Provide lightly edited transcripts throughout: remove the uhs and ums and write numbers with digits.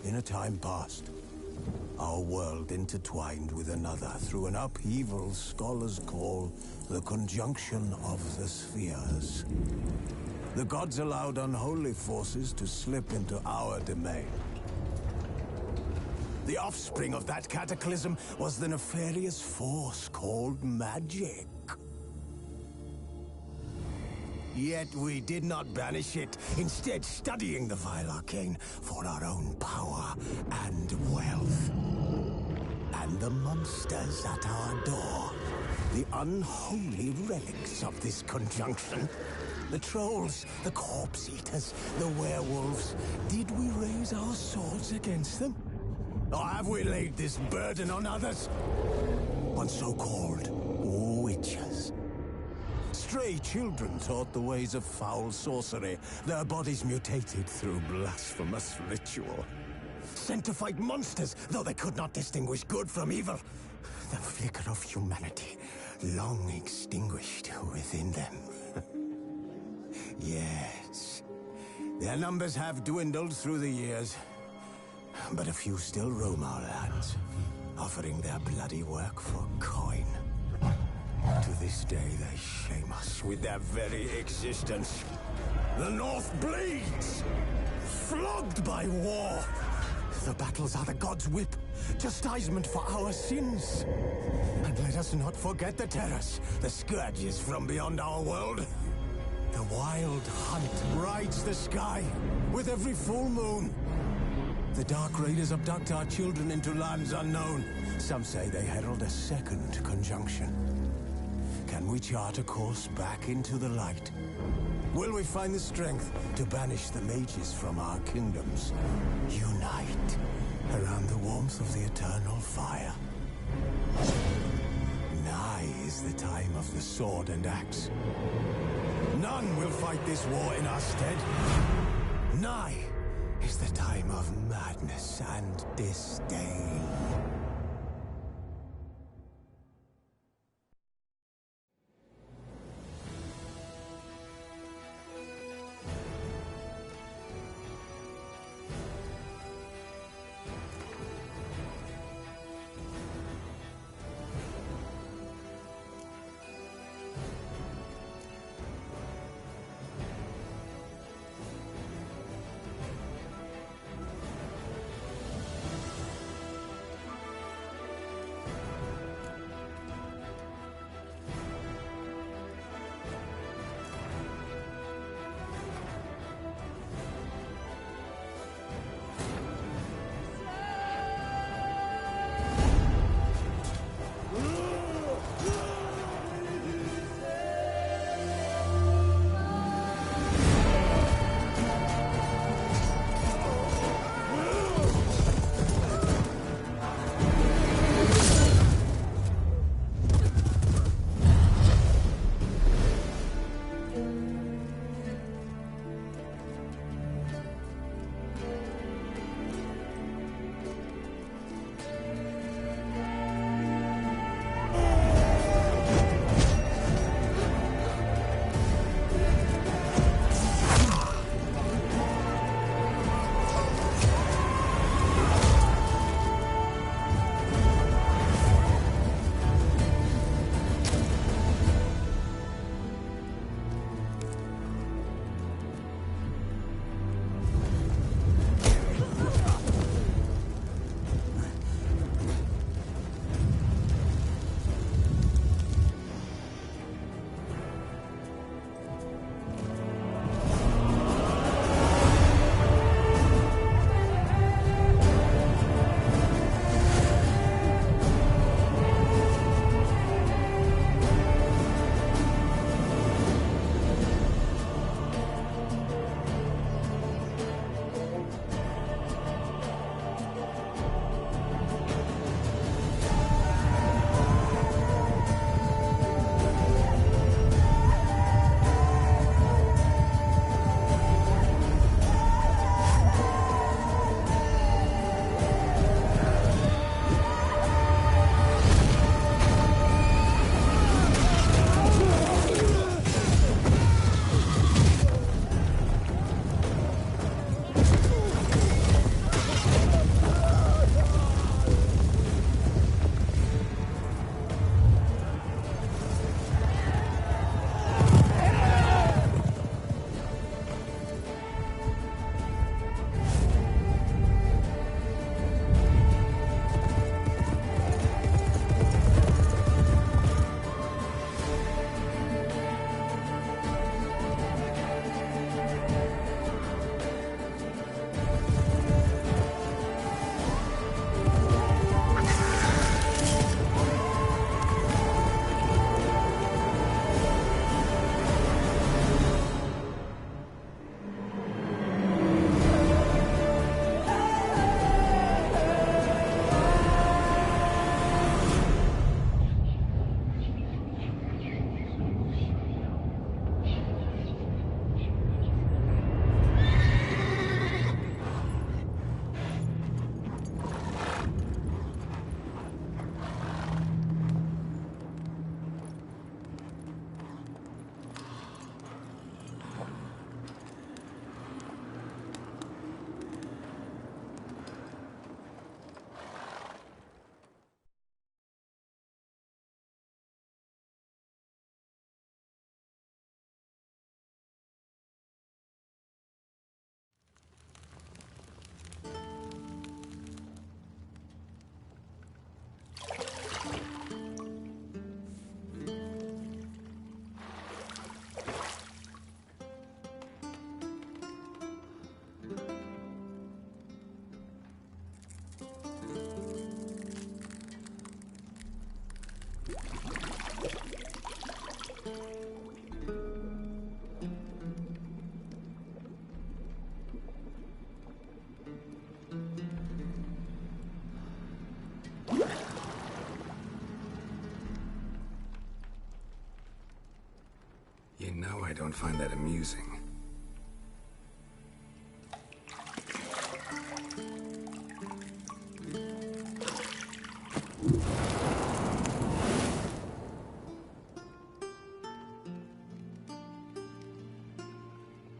In a time past, our world intertwined with another through an upheaval scholars call the conjunction of the spheres. The gods allowed unholy forces to slip into our domain. The offspring of that cataclysm was the nefarious force called magic. Yet we did not banish it, instead studying the vile arcane for our own power and wealth. And the monsters at our door, the unholy relics of this conjunction. The trolls, the corpse eaters, the werewolves. Did we raise our swords against them? Or have we laid this burden on others? On so-called witches. Stray children taught the ways of foul sorcery, their bodies mutated through blasphemous ritual. Sent to fight monsters, though they could not distinguish good from evil. The flicker of humanity, long extinguished within them. Yes, their numbers have dwindled through the years, but a few still roam our lands, offering their bloody work for coin. To this day, they shame us with their very existence. The North bleeds, flogged by war. The battles are the gods' whip, chastisement for our sins. And let us not forget the terrors, the scourges from beyond our world. The wild hunt rides the sky with every full moon. The Dark Raiders abduct our children into lands unknown. Some say they herald a second conjunction. Can we chart a course back into the light? Will we find the strength to banish the mages from our kingdoms? Unite around the warmth of the eternal fire. Nigh is the time of the sword and axe. None will fight this war in our stead. Nigh is the time of madness and disdain. don't find that amusing.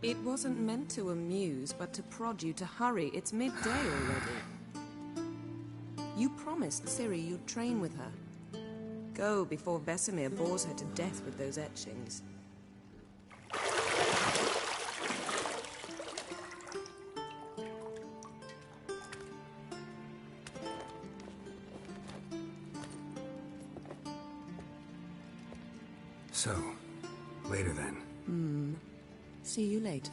It wasn't meant to amuse, but to prod you to hurry. It's midday already. You promised Ciri you'd train with her. Go before Vesemir bores her to death with those etchings. So, later then. See you later.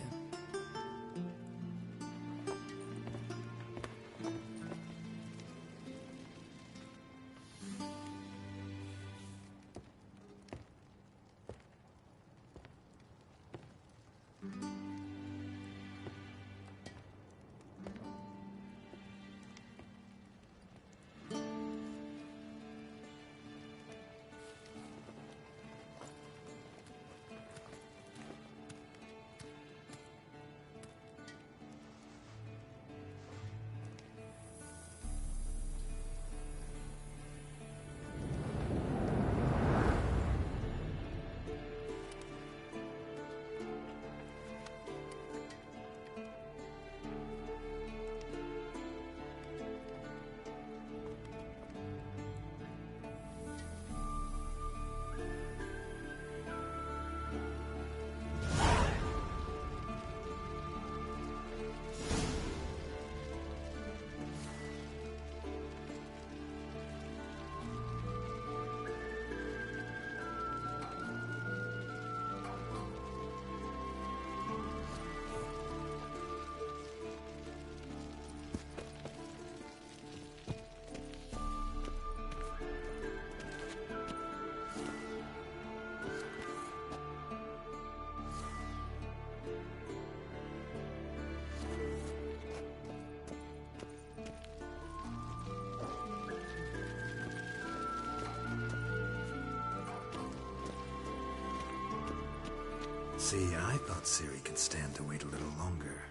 See, I thought Ciri could stand to wait a little longer.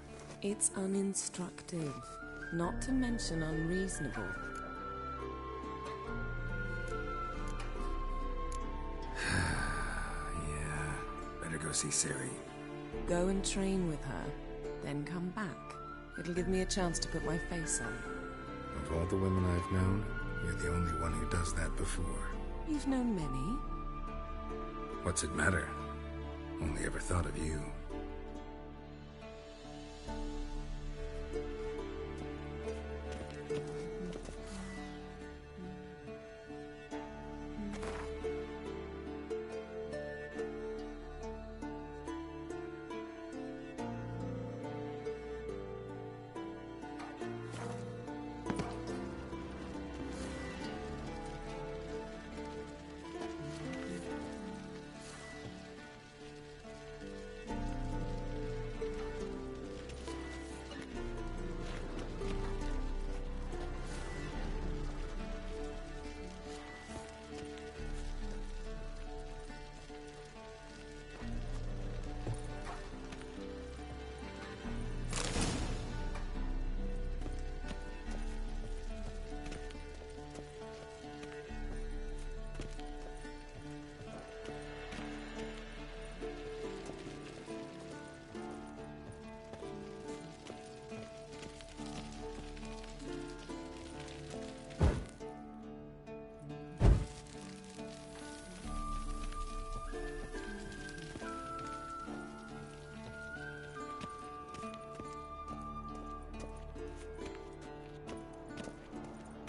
It's uninstructive, not to mention unreasonable. Yeah, better go see Ciri. Go and train with her, then come back. It'll give me a chance to put my face on. Of all the women I've known, you're the only one who does that before. You've known many. What's it matter? Only ever thought of you.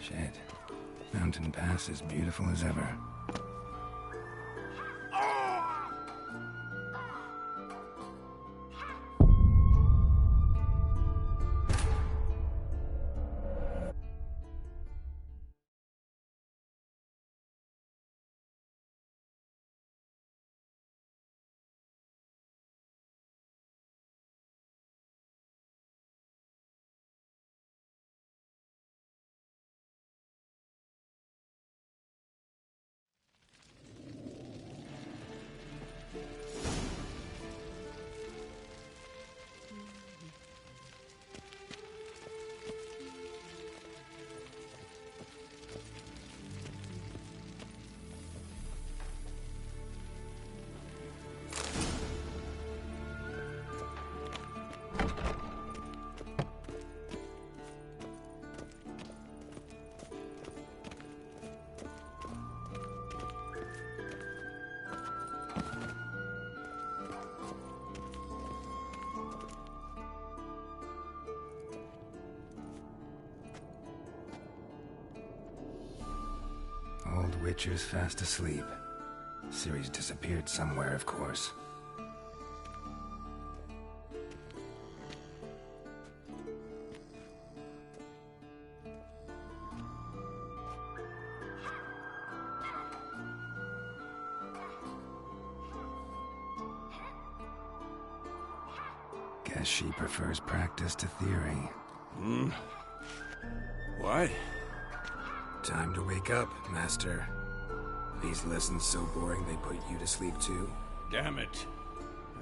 Shit. Mountain Pass is beautiful as ever. Witcher's fast asleep. Ciri's disappeared somewhere, of course. Guess she prefers practice to theory. What? Time to wake up, Master. These lessons so boring they put you to sleep too? Damn it.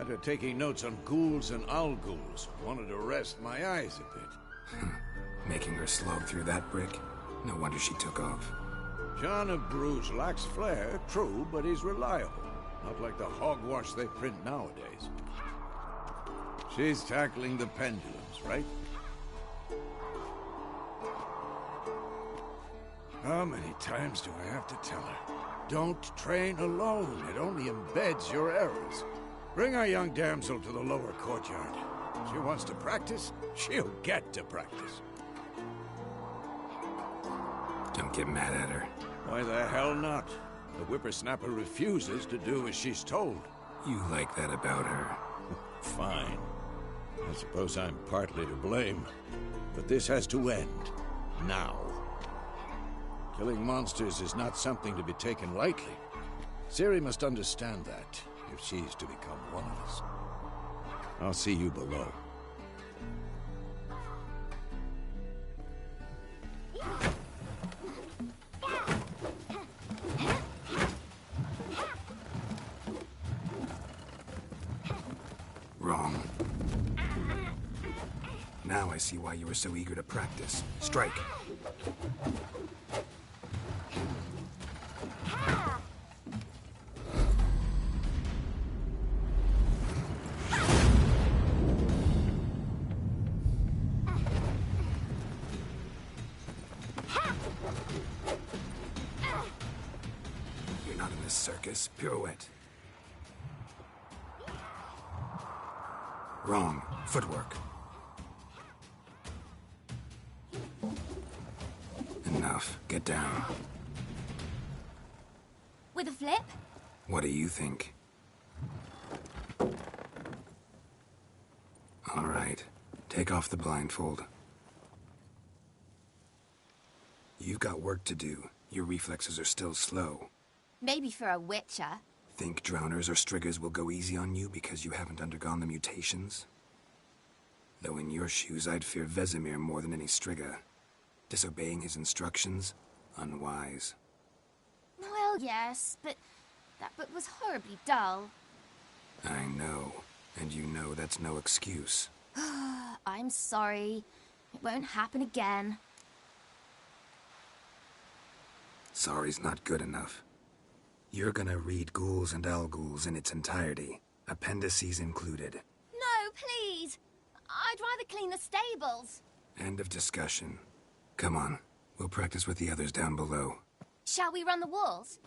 After taking notes on ghouls and owl-ghouls, wanted to rest my eyes a bit. Making her slog through that brick? No wonder she took off. John of Bruges lacks flair, true, but he's reliable. Not like the hogwash they print nowadays. She's tackling the pendulums, right? How many times do I have to tell her? Don't train alone. It only embeds your errors. Bring our young damsel to the lower courtyard. She wants to practice, she'll get to practice. Don't get mad at her. Why the hell not? The whippersnapper refuses to do as she's told. You like that about her. Fine. I suppose I'm partly to blame. But this has to end. Now. Killing monsters is not something to be taken lightly. Ciri must understand that, if she's to become one of us. I'll see you below. Wrong. Now I see why you were so eager to practice. Strike. You're not in this circus. Pirouette. Wrong. Footwork. Enough. Get down. With a flip? What do you think? All right. Take off the blindfold. You've got work to do. Your reflexes are still slow. Maybe for a witcher. Think drowners or striggers will go easy on you because you haven't undergone the mutations? Though in your shoes, I'd fear Vesemir more than any strigger. Disobeying his instructions? Unwise. Well, yes, but that book was horribly dull. I know. And you know that's no excuse. I'm sorry. It won't happen again. Sorry's not good enough. You're gonna read Ghouls and Owl-Ghouls in its entirety. Appendices included. No, please! I'd rather clean the stables. End of discussion. Come on. We'll practice with the others down below. Shall we run the walls?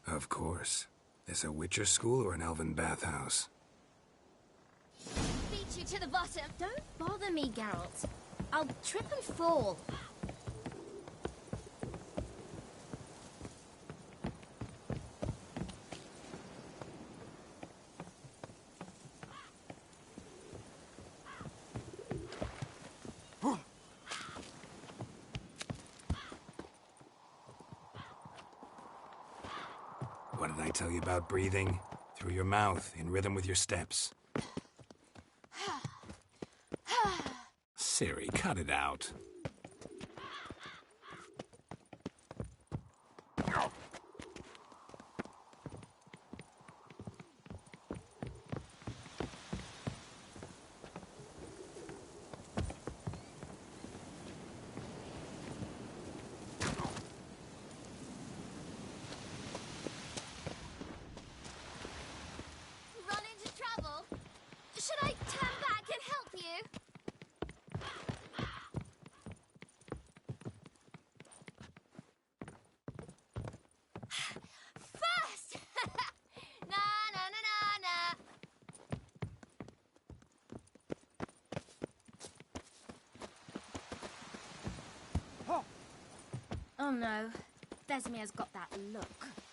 Of course. This a Witcher school or an elven bathhouse? Beat you to the bottom. Don't bother me, Geralt. I'll trip and fall. What did I tell you about breathing? Through your mouth, in rhythm with your steps. Ciri, cut it out. Run into trouble? Should I turn back and help you? Oh no, Vesemir's got that look.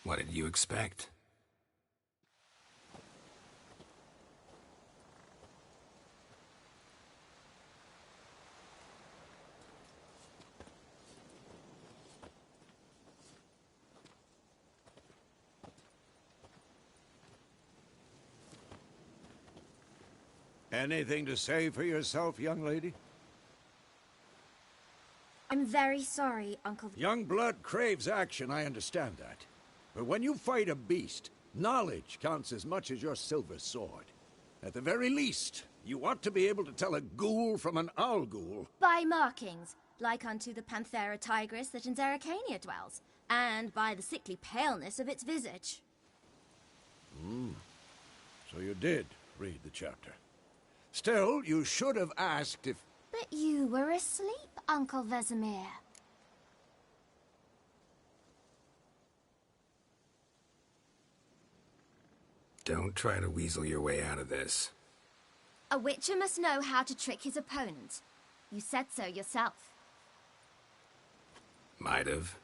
What did you expect? Anything to say for yourself, young lady? I'm very sorry, Uncle... Young blood craves action, I understand that. But when you fight a beast, knowledge counts as much as your silver sword. At the very least, you ought to be able to tell a ghoul from an owl ghoul. By markings, like unto the Panthera tigris that in Zeracania dwells, and by the sickly paleness of its visage. So you did read the chapter. Still, you should have asked if... But you were asleep, Uncle Vesemir. Don't try to weasel your way out of this. A witcher must know how to trick his opponent. You said so yourself. Might have.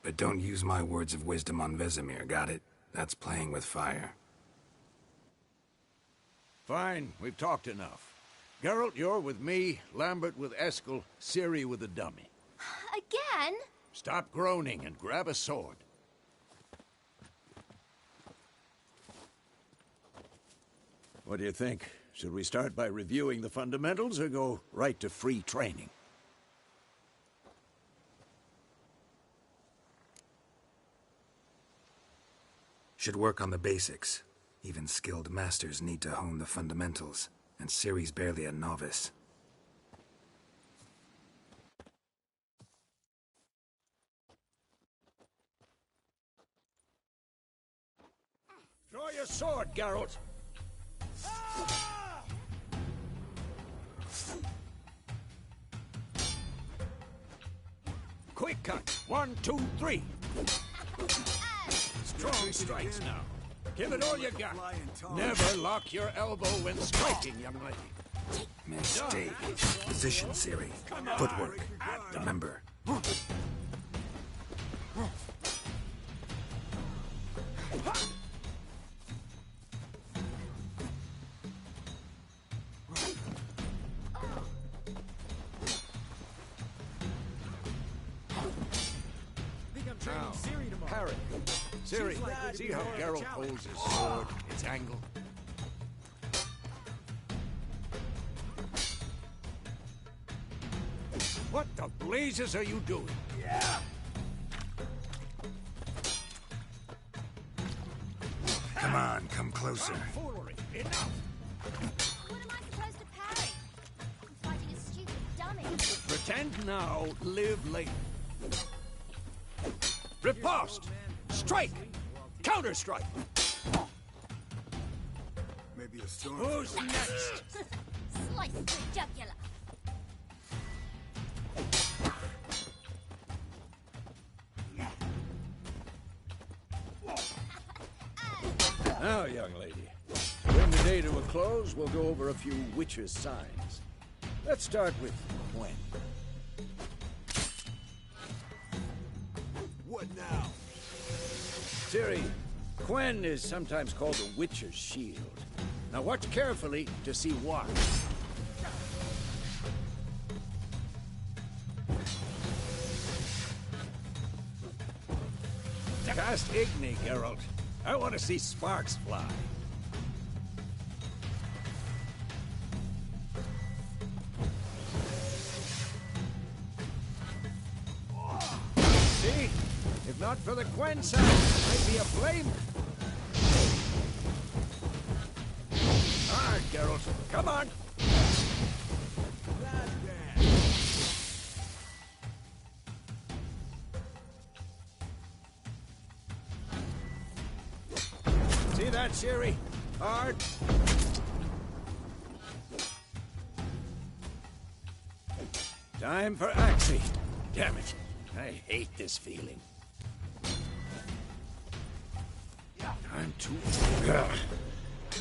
But don't use my words of wisdom on Vesemir, got it? That's playing with fire. Fine, we've talked enough. Geralt, you're with me, Lambert with Eskel, Ciri with the dummy. Again? Stop groaning and grab a sword. What do you think? Should we start by reviewing the fundamentals or go right to free training? Should work on the basics. Even skilled masters need to hone the fundamentals, and Ciri's barely a novice. Draw your sword, Geralt! Quick cut! 1, 2, 3! Strong strikes now. Give it all you got. Never lock your elbow when striking, young lady. Mistake. Position, Ciri. Footwork. Remember. Now, parry. Ciri, see how Geralt holds his sword, its angle? What the blazes are you doing? Yeah. Come on, come closer. Foolery, enough! What am I supposed to parry? I'm fighting a stupid dummy. Pretend now, live later. Riposte! Strike! Counter-strike! Maybe a storm. Who's next? Slice the jugular. Now, young lady, to bring the day to a close, we'll go over a few witches' signs. Let's start with Gwen. What now? Ciri, Gwen is sometimes called the Witcher's Shield. Now watch carefully to see why. Cast Igni, Geralt. I want to see sparks fly. See? If not for the Gwen sound, I'd be a flame. All right, Geralt. Come on. See that, Ciri? Hard. Time for Axie. Damn it. I hate this feeling. I'm too... Ugh.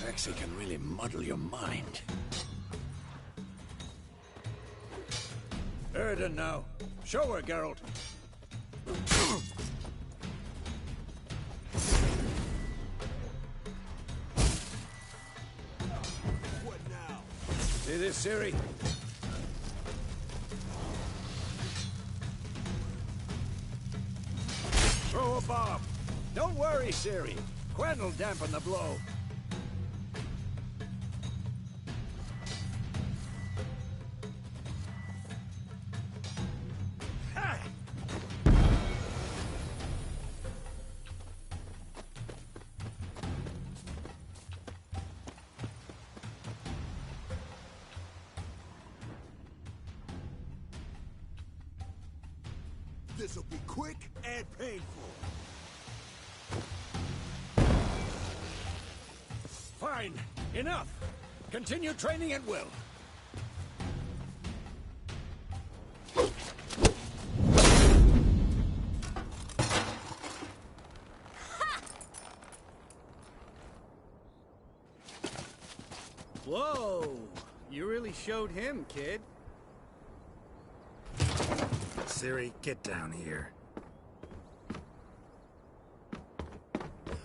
Axie can really muddle your mind. Erden now. Show her, Geralt. What now? See this, Siri? Throw a bomb. Don't worry, Siri. Quen will dampen the blow. This'll be quick and painful. Fine. Enough. Continue training at will. Whoa! You really showed him, kid. Siri, get down here.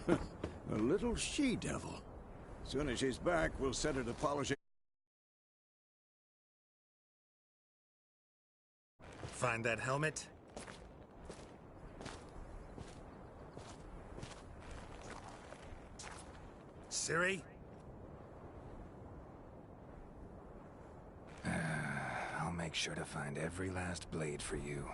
A little she-devil. Soon as she's back, we'll set her to polishing. Find that helmet? Siri? I'll make sure to find every last blade for you.